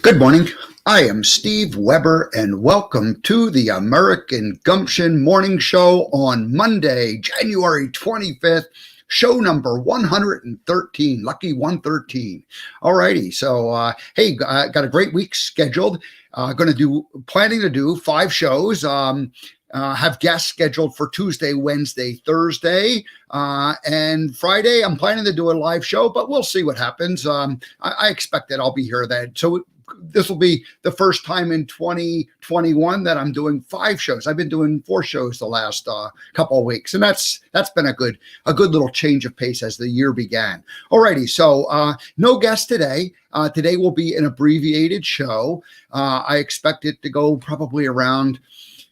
Good morning. I am Steve Weber, and welcome to the American Gumption Morning Show on Monday, January 25th, show number 113, lucky 113. All righty. So, hey, I got a great week scheduled. Planning to do 5 shows. Have guests scheduled for Tuesday, Wednesday, Thursday, and Friday. I'm planning to do a live show, but we'll see what happens. I expect that I'll be here then. So this will be the first time in 2021 that I'm doing 5 shows. I've been doing 4 shows the last couple of weeks, and that's been a good little change of pace as the year began. Alrighty, so no guest today. Today will be an abbreviated show. I expect it to go probably around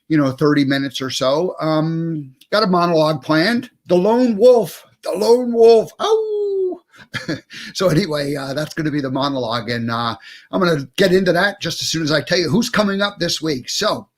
30 minutes or so. Got a monologue planned. The lone wolf. Oh. So anyway, that's going to be the monologue, and I'm going to get into that just as soon as I tell you who's coming up this week. So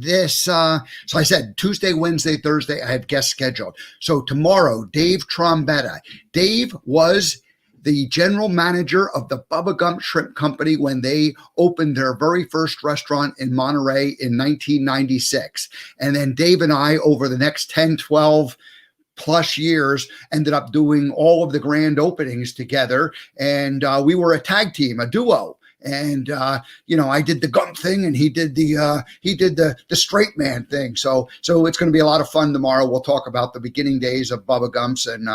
I said Tuesday, Wednesday, Thursday, I have guests scheduled. So tomorrow, Dave Trombetta. Dave was the general manager of the Bubba Gump Shrimp Company when they opened their very first restaurant in Monterey in 1996. And then Dave and I, over the next 10, 12 plus years, ended up doing all of the grand openings together. And we were a tag team, a duo. And I did the Gump thing, and he did the straight man thing. So it's going to be a lot of fun tomorrow. We'll talk about the beginning days of Bubba Gumps and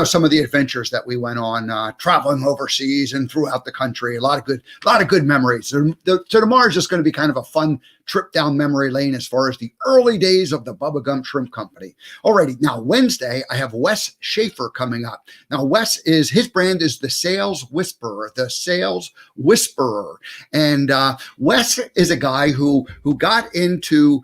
some of the adventures that we went on traveling overseas and throughout the country. A lot of good memories. So tomorrow is just going to be kind of a fun trip down memory lane as far as the early days of the Bubba Gump Shrimp Company. Alrighty, now Wednesday I have Wes Schaefer coming up. Now his brand is the Sales Whisperer. And Wes is a guy who got into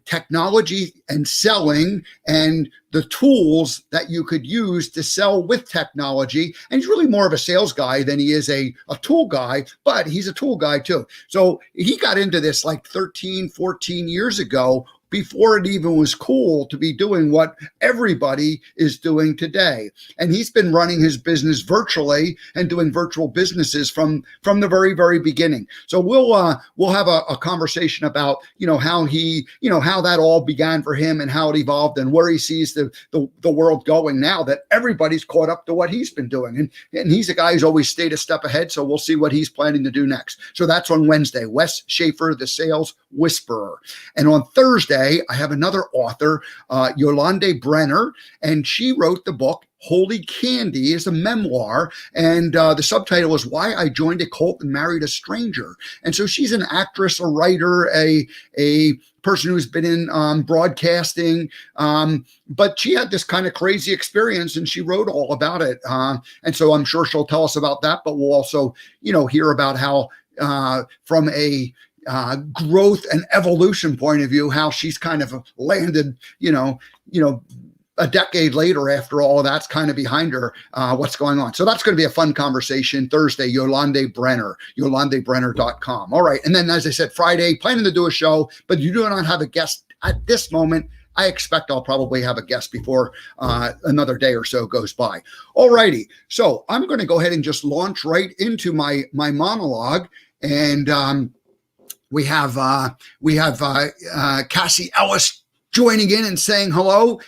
technology and selling and the tools that you could use to sell with technology. And he's really more of a sales guy than he is a tool guy, but he's a tool guy too. So he got into this like 13, 14 years ago, before it even was cool to be doing what everybody is doing today. And he's been running his business virtually and doing virtual businesses from the very, very beginning. So we'll have a conversation about, how how that all began for him and how it evolved and where he sees the world going now that everybody's caught up to what he's been doing. And he's a guy who's always stayed a step ahead. So we'll see what he's planning to do next. So that's on Wednesday, Wes Schaefer, the Sales Whisperer. And on Thursday, I have another author, Yolande Brenner, and she wrote the book Holy Candy. Is a memoir, and the subtitle is Why I Joined a Cult and Married a Stranger. And so she's an actress, a writer, a person who's been in broadcasting, but she had this kind of crazy experience, and she wrote all about it. And so I'm sure she'll tell us about that, but we'll also, hear about how from a growth and evolution point of view, how she's kind of landed, a decade later after all of that's kind of behind her, what's going on. So that's going to be a fun conversation Thursday, Yolande Brenner, yolandebrenner.com. All right. And then, as I said, Friday, planning to do a show, but you do not have a guest at this moment. I expect I'll probably have a guest before another day or so goes by. All righty. So I'm going to go ahead and just launch right into my monologue. And we have Cassie Ellis joining in and saying hello.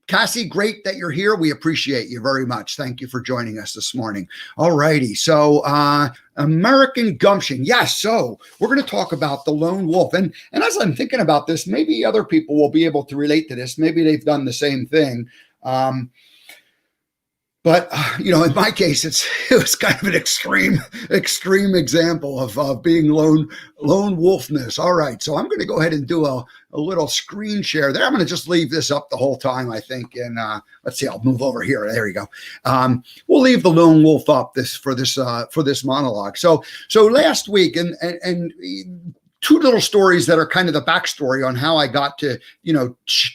Cassie, great that you're here. We appreciate you very much. Thank you for joining us this morning. All righty. So American Gumption. Yes. So we're going to talk about the lone wolf. And as I'm thinking about this, maybe other people will be able to relate to this. Maybe they've done the same thing. But, in my case, it was kind of an extreme example of being lone wolfness. All right. So I'm going to go ahead and do a little screen share there. I'm going to just leave this up the whole time, I think. And let's see, I'll move over here. There you go. We'll leave the lone wolf up for this monologue. So last week, and two little stories that are kind of the backstory on how I got to,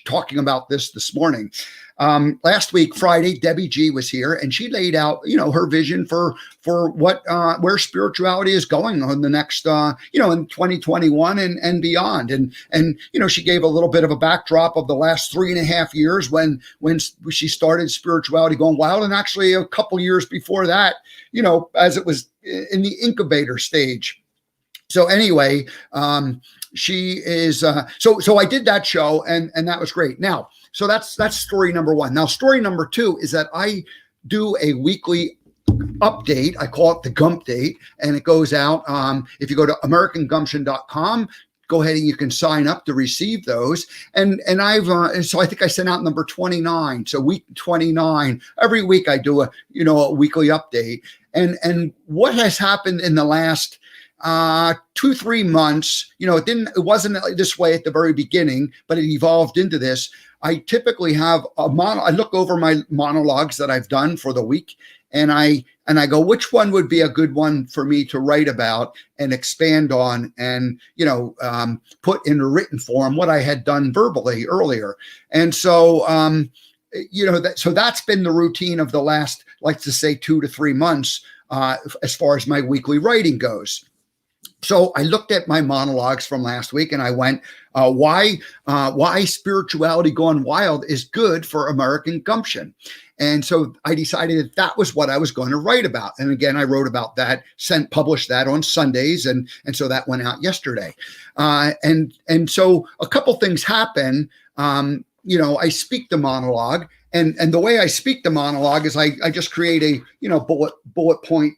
talking about this morning. Last week, Friday, Debbie G was here, and she laid out, her vision for what where spirituality is going on the next, in 2021 and beyond. And she gave a little bit of a backdrop of the last 3.5 years when she started Spirituality Going Wild, and actually a couple years before that, as it was in the incubator stage. So anyway, she is, so I did that show, and that was great. Now, so that's story number one. Now, story number two is that I do a weekly update. I call it the Gump Date, and it goes out. If you go to AmericanGumption.com, go ahead and you can sign up to receive those. And so I think I sent out number 29. So week 29, every week I do a weekly update. And what has happened in the last 2-3 months, it wasn't this way at the very beginning, but it evolved into this. I typically have I look over my monologues that I've done for the week, and I go, which one would be a good one for me to write about and expand on, and put in a written form what I had done verbally earlier. And so so that's been the routine of the last, like to say, 2 to 3 months as far as my weekly writing goes. So I looked at my monologues from last week, and I went, why Spirituality Gone Wild is good for American Gumption. And so I decided that was what I was going to write about. And again, I wrote about that, published that on Sundays. And so that went out yesterday. And so a couple things happen. I speak the monologue, and the way I speak the monologue is I just create a, bullet point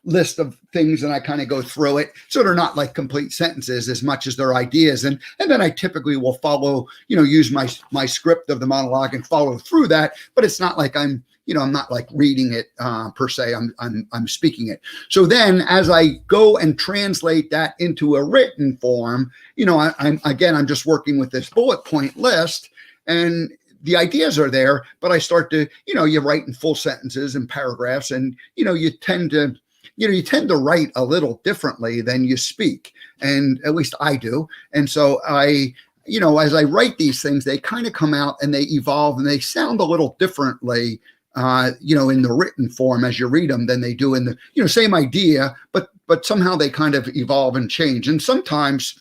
list of things, and I kind of go through it. So they're not like complete sentences as much as they're ideas. And then I typically will follow, use my script of the monologue and follow through that. But it's not like I'm not like reading it per se. I'm speaking it. So then as I go and translate that into a written form, I'm just working with this bullet point list, and the ideas are there, but I start to, you write in full sentences and paragraphs, and, you tend to write a little differently than you speak. And at least I do. And so as I write these things, they kind of come out and they evolve, and they sound a little differently, in the written form as you read them than they do in the, same idea, but somehow they kind of evolve and change. And sometimes,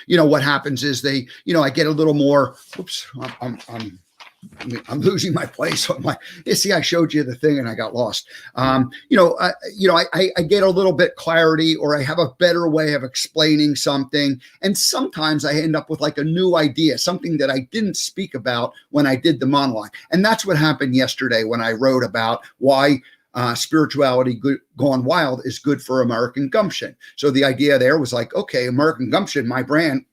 what happens is I get a little more, oops, I'm losing my place on you see, I showed you the thing and I got lost. I get a little bit clarity, or I have a better way of explaining something. And sometimes I end up with like a new idea, something that I didn't speak about when I did the monologue. And that's what happened yesterday when I wrote about why Spirituality Gone Wild is good for American Gumption. So the idea there was like, okay, American Gumption, my brand,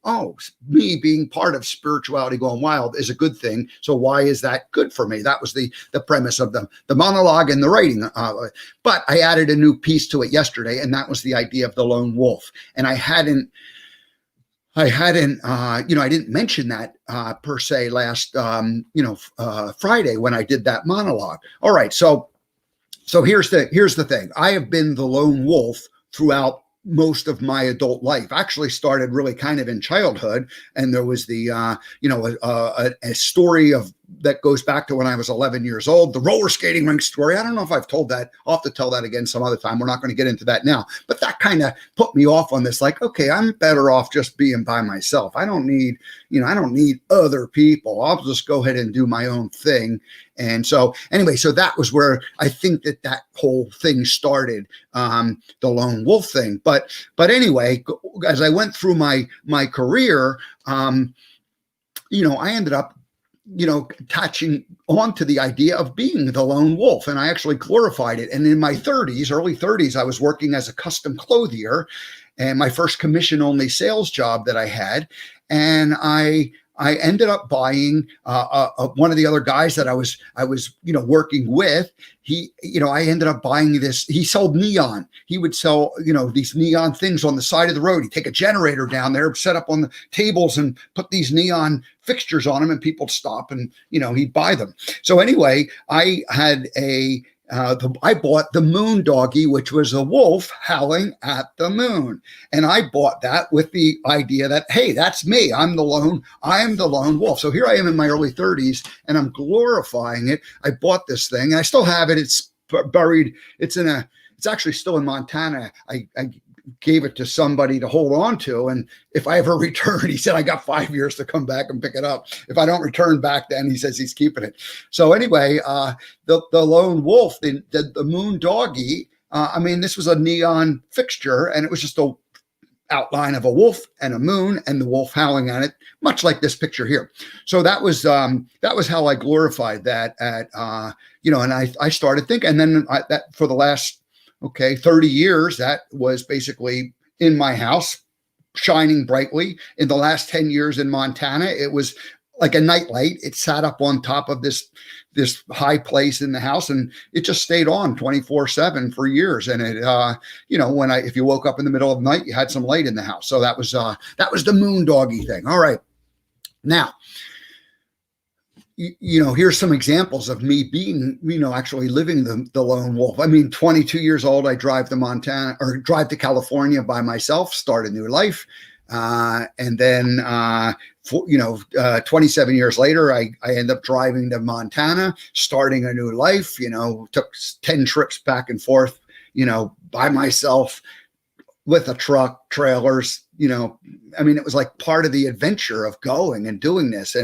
me being part of Spirituality Gone Wild is a good thing. So why is that good for me? That was the premise of the monologue and the writing. But I added a new piece to it yesterday, and that was the idea of the lone wolf. And I didn't mention that per se last, Friday when I did that monologue. All right, So here's the thing. I have been the lone wolf throughout most of my adult life. Actually started really kind of in childhood, and there was the a story that goes back to when I was 11 years old, the roller skating rink story. I don't know if I've told that. I'll have to tell that again some other time. We're not going to get into that now, but that kind of put me off on this. Like, okay, I'm better off just being by myself. I don't need other people. I'll just go ahead and do my own thing. And so anyway, so that was where I think that whole thing started, the lone wolf thing. But anyway, as I went through my career, I ended up, attaching on to the idea of being the lone wolf. And I actually glorified it. And in my early 30s, I was working as a custom clothier, and my first commission only sales job that I had. And I ended up buying one of the other guys that I was working with. I ended up buying this. He sold neon. He would sell, these neon things on the side of the road. He'd take a generator down there, set up on the tables, and put these neon fixtures on them, and people would stop and, he'd buy them. So anyway, I had I bought the moon doggy, which was a wolf howling at the moon. And I bought that with the idea that, hey, that's me. I am the lone wolf. So here I am in my early 30s and I'm glorifying it. I bought this thing. I still have it. It's buried. It's actually still in Montana. I gave it to somebody to hold on to. And if I ever return, he said, I got 5 years to come back and pick it up. If I don't return back then, he says he's keeping it. So anyway, the lone wolf, the moon doggy, this was a neon fixture and it was just a outline of a wolf and a moon and the wolf howling at it, much like this picture here. So that was how I glorified that and I started thinking, and then that for the last 30 years, that was basically in my house, shining brightly. In the last 10 years in Montana, it was like a nightlight. It sat up on top of this high place in the house, and it just stayed on 24/7 for years. And it, if you woke up in the middle of the night, you had some light in the house. So that was the moon doggy thing. All right, now. Here's some examples of me being, actually living the lone wolf. 22 years old, I drive to California by myself, start a new life. And then, 27 years later, I end up driving to Montana, starting a new life, took 10 trips back and forth, by myself with a truck, trailers, it was like part of the adventure of going and doing this.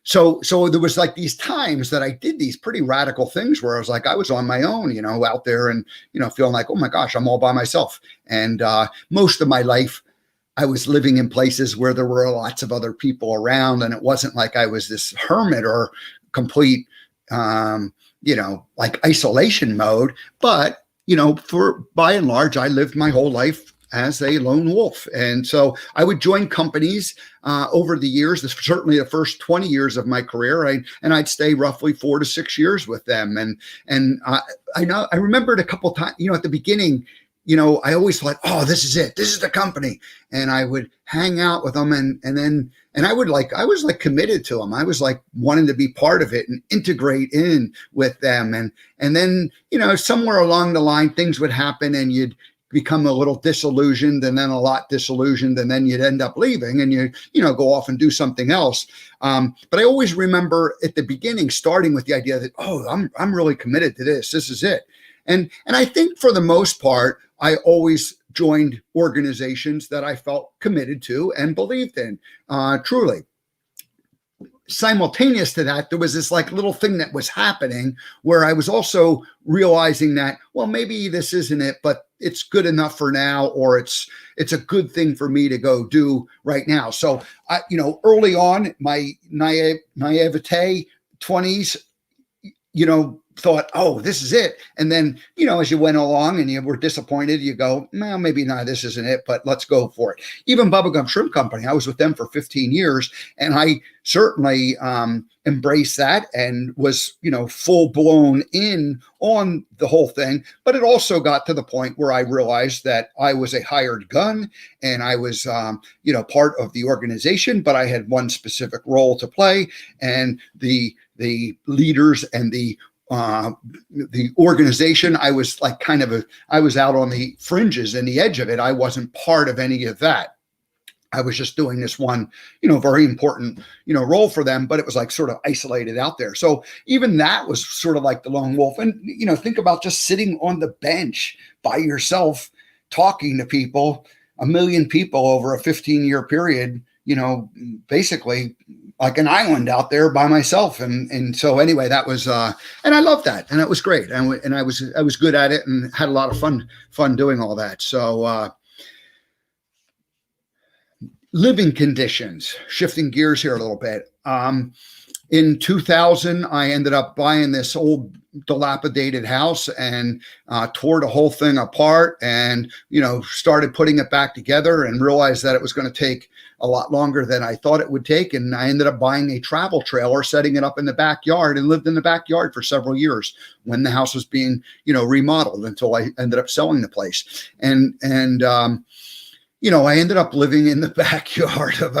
So there was like these times that I did these pretty radical things where I was on my own, out there and, feeling like, oh my gosh, I'm all by myself. And most of my life, I was living in places where there were lots of other people around. And it wasn't like I was this hermit or complete, like isolation mode. But, for by and large, I lived my whole life as a lone wolf. And so I would join companies over the years, certainly the first 20 years of my career, I'd stay roughly 4 to 6 years with them. And I remembered a couple times, at the beginning, I always thought, oh, this is it. This is the company. And I would hang out with them and I was like committed to them. I was like wanting to be part of it and integrate in with them. And then, somewhere along the line, things would happen and you'd become a little disillusioned and then a lot disillusioned, and then you'd end up leaving and you go off and do something else. But I always remember at the beginning starting with the idea that, oh, I'm really committed to this. This is it. And I think for the most part, I always joined organizations that I felt committed to and believed in, truly. Simultaneous to that, there was this like little thing that was happening where I was also realizing that, well, maybe this isn't it, but it's good enough for now, or it's a good thing for me to go do right now. So I, early on, my naivete 20s, thought, oh, this is it. And then, as you went along and you were disappointed, you go, well, maybe not, this isn't it, but let's go for it. Even Bubblegum Shrimp Company, I was with them for 15 years and I certainly embraced that and was, full blown in on the whole thing. But it also got to the point where I realized that I was a hired gun and I was, part of the organization, but I had one specific role to play, and the leaders and the organization, I was like I was out on the fringes and the edge of it. I wasn't part of any of that. I was just doing this one, very important, role for them, but it was like sort of isolated out there. So even that was sort of like the lone wolf. And, think about just sitting on the bench by yourself, talking to people, 1 million people over a 15-year period, basically like an island out there by myself. And so anyway, that was, and I loved that. And it was great. And I was good at it and had a lot of fun doing all that. So, living conditions, shifting gears here a little bit. In 2000, I ended up buying this old dilapidated house and tore the whole thing apart and, started putting it back together and realized that it was going to take a lot longer than I thought it would take. And I ended up buying a travel trailer, setting it up in the backyard, and lived in the backyard for several years when the house was being, remodeled, until I ended up selling the place. And I ended up living in the backyard of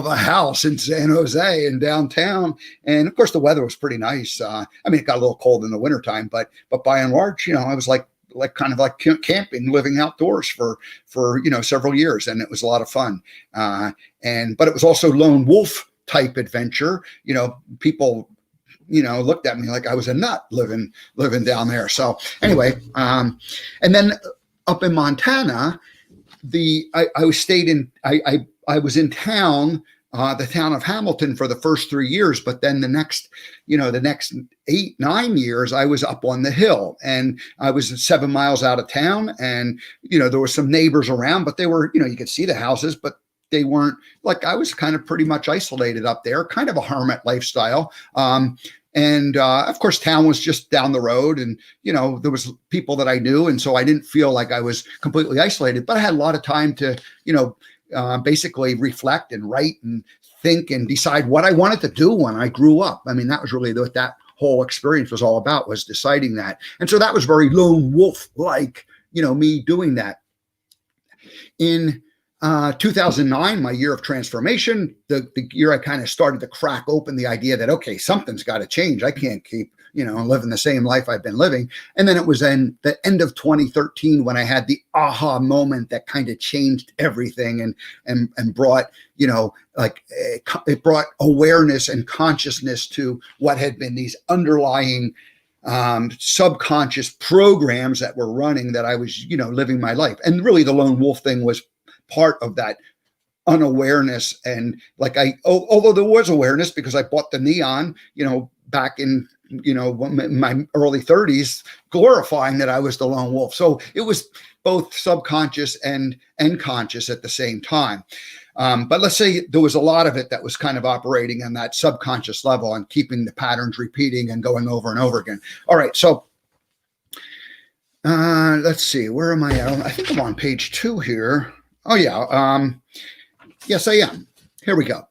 a house in San Jose in downtown, and of course the weather was pretty nice. I mean, it got a little cold in the wintertime, but by and large, I was like kind of like camping, living outdoors for several years, and it was a lot of fun. But it was also lone wolf type adventure. People looked at me like I was a nut living down there. So anyway, and then up in Montana, I was in town, the town of Hamilton for the first 3 years, but then the next 8-9 years, I was up on the hill, and I was 7 miles out of town, and there were some neighbors around, but they were, you could see the houses, but they weren't like, I was kind of pretty much isolated up there, kind of a hermit lifestyle. And of course, town was just down the road, and there was people that I knew, and so I didn't feel like I was completely isolated. But I had a lot of time to, basically reflect and write and think and decide what I wanted to do when I grew up. I mean, that was really what that whole experience was all about, was deciding that. And so that was very lone wolf like, me doing that. In 2009, my year of transformation, the year I kind of started to crack open the idea that, okay, something's got to change. I can't keep, living the same life I've been living. And then it was in the end of 2013 when I had the aha moment that kind of changed everything and brought, it brought awareness and consciousness to what had been these underlying subconscious programs that were running, that I was, living my life. And really the lone wolf thing was part of that unawareness. And although there was awareness because I bought the neon, back in, my early 30s, glorifying that I was the lone wolf. So it was both subconscious and conscious at the same time. But let's say there was a lot of it that was kind of operating on that subconscious level and keeping the patterns repeating and going over and over again. All right. So let's see, where am I at? I think I'm on page 2 here. Oh, yeah. Yes, I am. Here we go.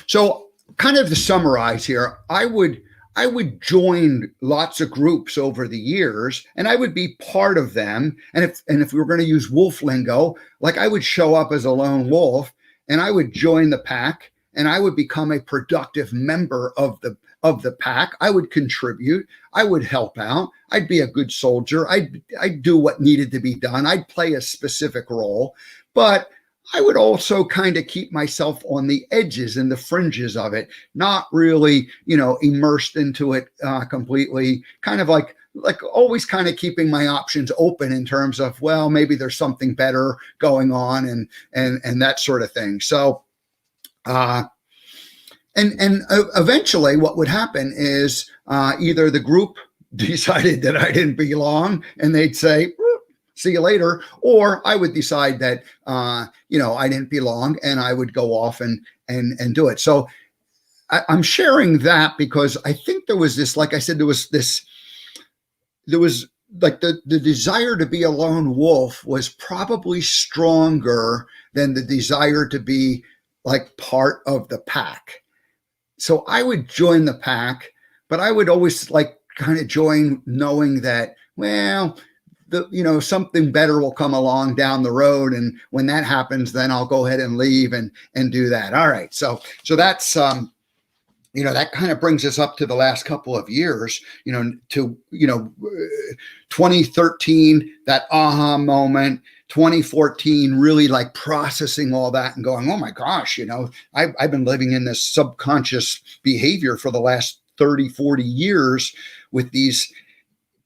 So kind of to summarize here, I would join lots of groups over the years, and I would be part of them. And if we were going to use wolf lingo, like I would show up as a lone wolf, and I would join the pack, and I would become a productive member of the pack. I would contribute. I would help out. I'd be a good soldier. I'd do what needed to be done. I'd play a specific role. But I would also kind of keep myself on the edges and the fringes of it, not really, immersed into it completely, kind of like always kind of keeping my options open in terms of, well, maybe there's something better going on and that sort of thing. So, and eventually what would happen is either the group decided that I didn't belong and they'd say, see you later. Or I would decide that, I didn't belong, and I would go off and do it. So I'm sharing that because I think there was this, like I said, there was like the desire to be a lone wolf was probably stronger than the desire to be like part of the pack. So I would join the pack, but I would always like kind of join knowing that, well, something better will come along down the road. And when that happens, then I'll go ahead and leave and do that. All right. So that's, that kind of brings us up to the last couple of years, to 2013, that aha moment, 2014, really like processing all that and going, oh my gosh, I've been living in this subconscious behavior for the last 30, 40 years with these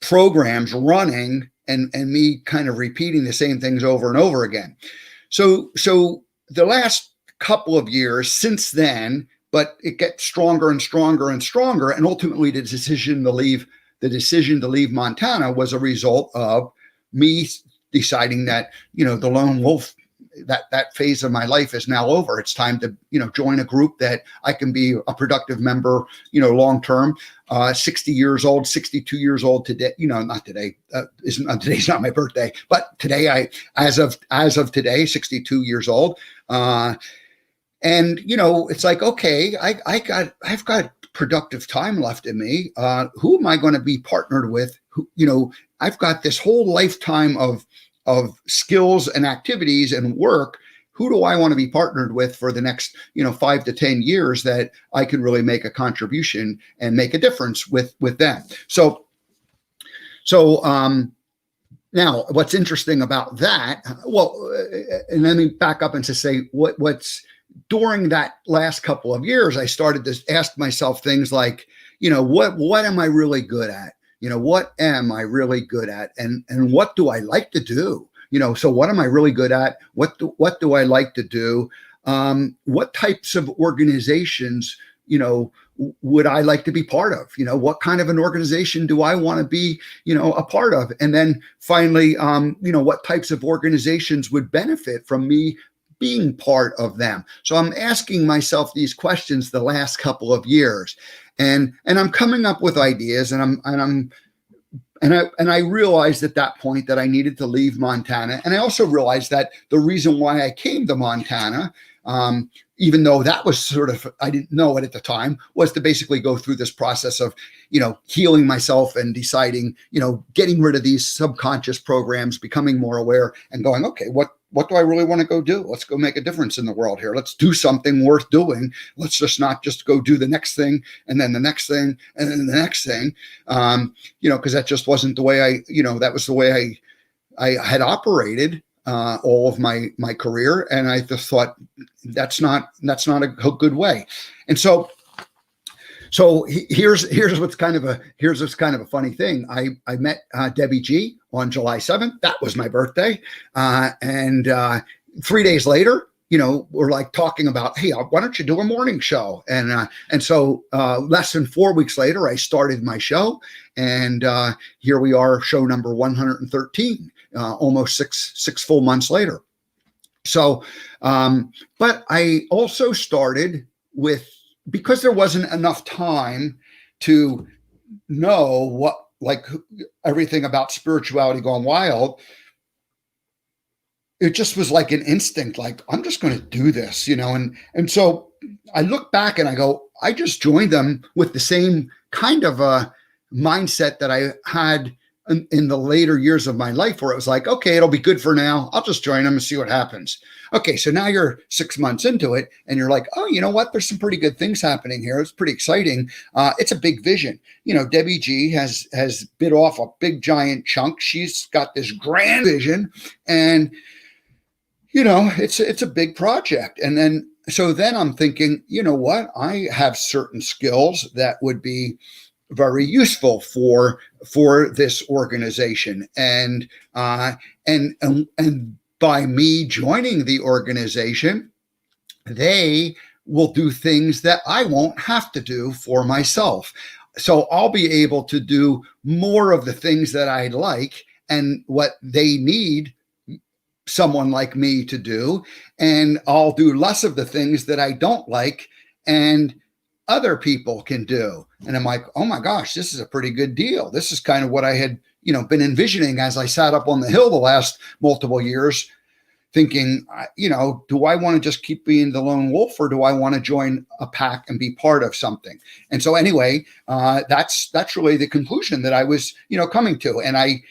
programs running and me kind of repeating the same things over and over again. So the last couple of years since then, but it gets stronger and stronger and stronger. And ultimately the decision to leave Montana was a result of me deciding that, the lone wolf, that phase of my life is now over. It's time to, join a group that I can be a productive member, long-term, 60 years old, 62 years old today, not today, today's not my birthday, but today as of today, 62 years old. And, it's like, okay, I've got productive time left in me. Who am I going to be partnered with? I've got this whole lifetime of of skills and activities and work, who do I want to be partnered with for the next, 5 to 10 years that I can really make a contribution and make a difference with them. So now what's interesting about that, and let me back up and to say what's during that last couple of years, I started to ask myself things like, what am I really good at? What am I really good at? And what do I like to do? So what am I really good at? What do I like to do? What types of organizations, would I like to be part of? What kind of an organization do I want to be, a part of? And then finally, what types of organizations would benefit from me being part of them? So I'm asking myself these questions the last couple of years, and I'm coming up with ideas, and I realized at that point that I needed to leave Montana. And I also realized that the reason why I came to Montana, even though that was sort of, I didn't know it at the time, was to basically go through this process of, healing myself and deciding, getting rid of these subconscious programs, becoming more aware and going, okay, what do I really want to go do? Let's go make a difference in the world here. Let's do something worth doing. Let's just not just go do the next thing and then the next thing and then the next thing, because that just wasn't the way that was the way I had operated all of my career. And I just thought that's not a good way. And so here's what's kind of a funny thing. I met Debbie G on July 7th. That was my birthday. And 3 days later, we're like talking about, hey, why don't you do a morning show? And so less than 4 weeks later, I started my show, and here we are, show number 113, almost six full months later. So, but I also started with, because there wasn't enough time to know everything about spirituality gone wild. It just was like an instinct, like, I'm just going to do this, and so I look back and I go, I just joined them with the same kind of a mindset that I had in the later years of my life, where it was like, okay, it'll be good for now. I'll just join them and see what happens. Okay, so now you're 6 months into it and you're like, oh, you know what? There's some pretty good things happening here. It's pretty exciting. It's a big vision. Debbie G has bit off a big giant chunk. She's got this grand vision, and it's a big project. And then I'm thinking, you know what? I have certain skills that would be very useful for this organization, and by me joining the organization, they will do things that I won't have to do for myself. So I'll be able to do more of the things that I like and what they need someone like me to do, and I'll do less of the things that I don't like and other people can do. And I'm like, oh my gosh, this is a pretty good deal. This is kind of what I had, been envisioning as I sat up on the hill the last multiple years, thinking, do I want to just keep being the lone wolf, or do I want to join a pack and be part of something? And so anyway, that's really the conclusion that I was, coming to. And I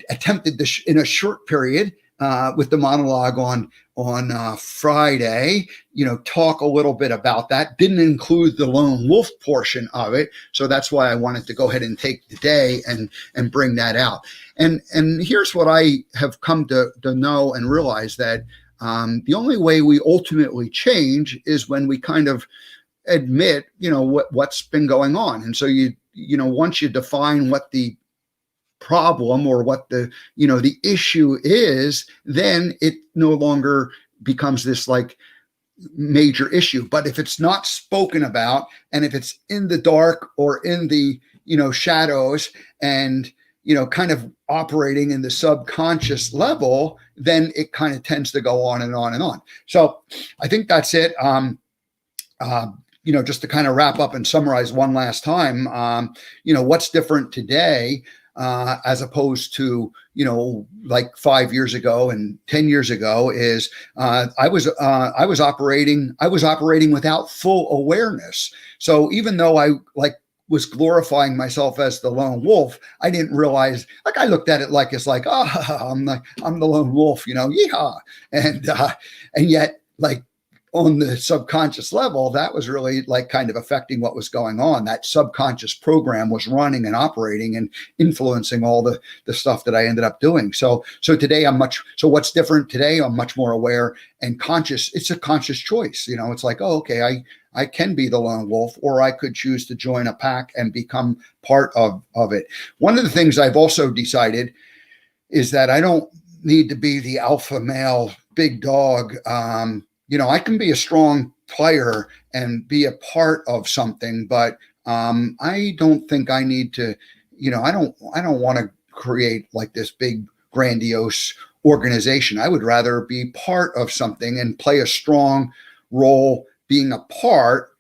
attempted this in a short period with the monologue on Friday, talk a little bit about that. Didn't include the lone wolf portion of it. So that's why I wanted to go ahead and take the day and bring that out. And here's what I have come to know and realize, that the only way we ultimately change is when we kind of admit, what's been going on. And so once you define what the problem or what the issue is, then it no longer becomes this like major issue. But if it's not spoken about, and if it's in the dark or in the shadows, and kind of operating in the subconscious level, then it kind of tends to go on and on and on. So I think that's it. Just to kind of wrap up and summarize one last time, what's different today as opposed to, like 5 years ago and 10 years ago, is I was operating without full awareness. So even though I was glorifying myself as the lone wolf, I didn't realize, like, I looked at it like, it's like, I'm the lone wolf, yeehaw. And yet, like, on the subconscious level, that was really like kind of affecting what was going on. That subconscious program was running and operating and influencing all the stuff that I ended up doing. So today so what's different today? I'm much more aware and conscious. It's a conscious choice. It's like, oh, okay, I can be the lone wolf, or I could choose to join a pack and become part of it. One of the things I've also decided is that I don't need to be the alpha male big dog. I can be a strong player and be a part of something, but I don't think I need to, I don't want to create like this big grandiose organization. I would rather be part of something and play a strong role being a part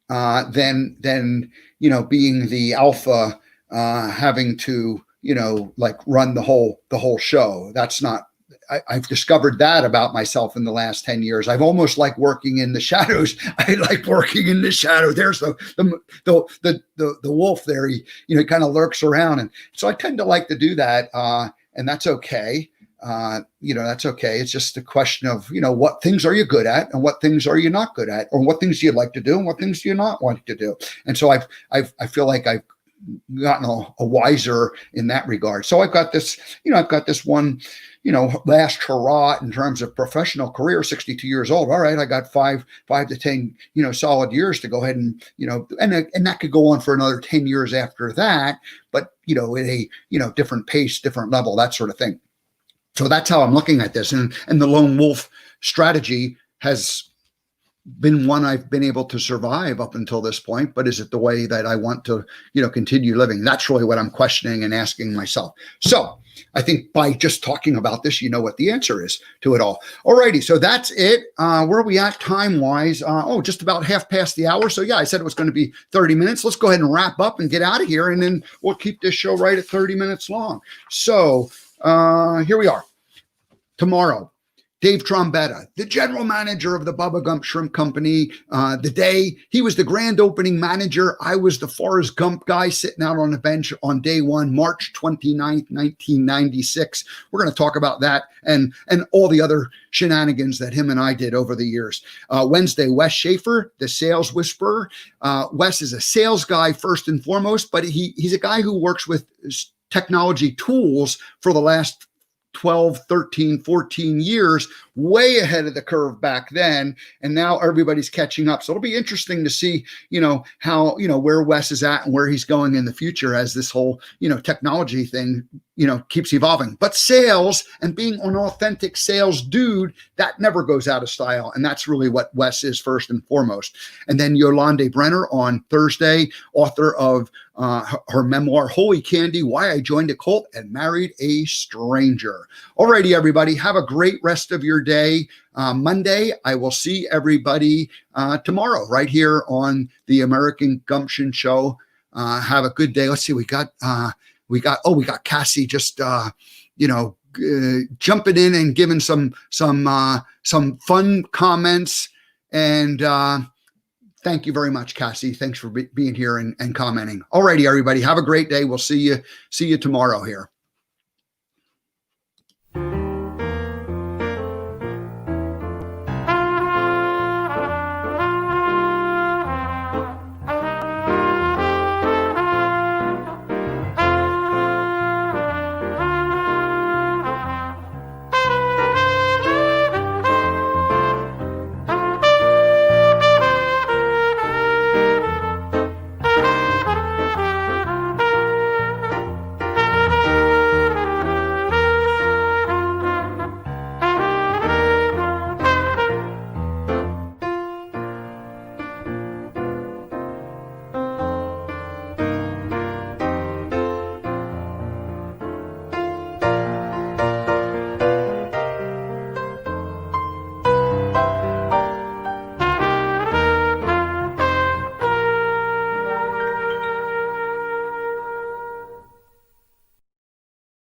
than being the alpha, having to, like run the whole show. That's not, I've discovered that about myself in the last 10 years. I've almost like working in the shadows. I like working in the shadow. There's the wolf there. He kind of lurks around, and so I tend to like to do that, and that's okay. That's okay. It's just a question of what things are you good at and what things are you not good at, or what things do you like to do and what things do you not want to do. And so I feel like I've gotten a wiser in that regard. So I've got this one, last hurrah in terms of professional career, 62 years old. All right, I got five to 10, solid years to go ahead and, and that could go on for another 10 years after that, but, at a, different pace, different level, that sort of thing. So that's how I'm looking at this. And the lone wolf strategy has been one I've been able to survive up until this point, but is it the way that I want to, continue living? That's really what I'm questioning and asking myself. So I think by just talking about this, what the answer is to it all. Alrighty, so that's it. Where are we at time-wise? Just about half past the hour. So yeah, I said it was going to be 30 minutes. Let's go ahead and wrap up and get out of here, and then we'll keep this show right at 30 minutes long. So here we are. Tomorrow, Dave Trombetta, the general manager of the Bubba Gump Shrimp Company. The day he was the grand opening manager, I was the Forrest Gump guy sitting out on the bench on day one, March 29th, 1996. We're going to talk about that and all the other shenanigans that him and I did over the years. Wednesday, Wes Schaefer, the sales whisperer. Wes is a sales guy first and foremost, but he's a guy who works with technology tools for the last 12, 13, 14 years, way ahead of the curve back then. And now everybody's catching up. So it'll be interesting to see, how, where Wes is at and where he's going in the future as this whole, technology thing, keeps evolving. But sales and being an authentic sales dude, that never goes out of style. And that's really what Wes is first and foremost. And then Yolande Brenner on Thursday, author of her memoir, Holy Candy, Why I Joined a Cult and Married a Stranger. Alrighty, everybody, have a great rest of your day. Monday, I will see everybody tomorrow right here on the American Gumption Show. Have a good day. Let's see, we got Cassie just jumping in and giving some fun comments, and thank you very much, Cassie. Thanks for being here and commenting. Alrighty, everybody, have a great day. We'll see you tomorrow here.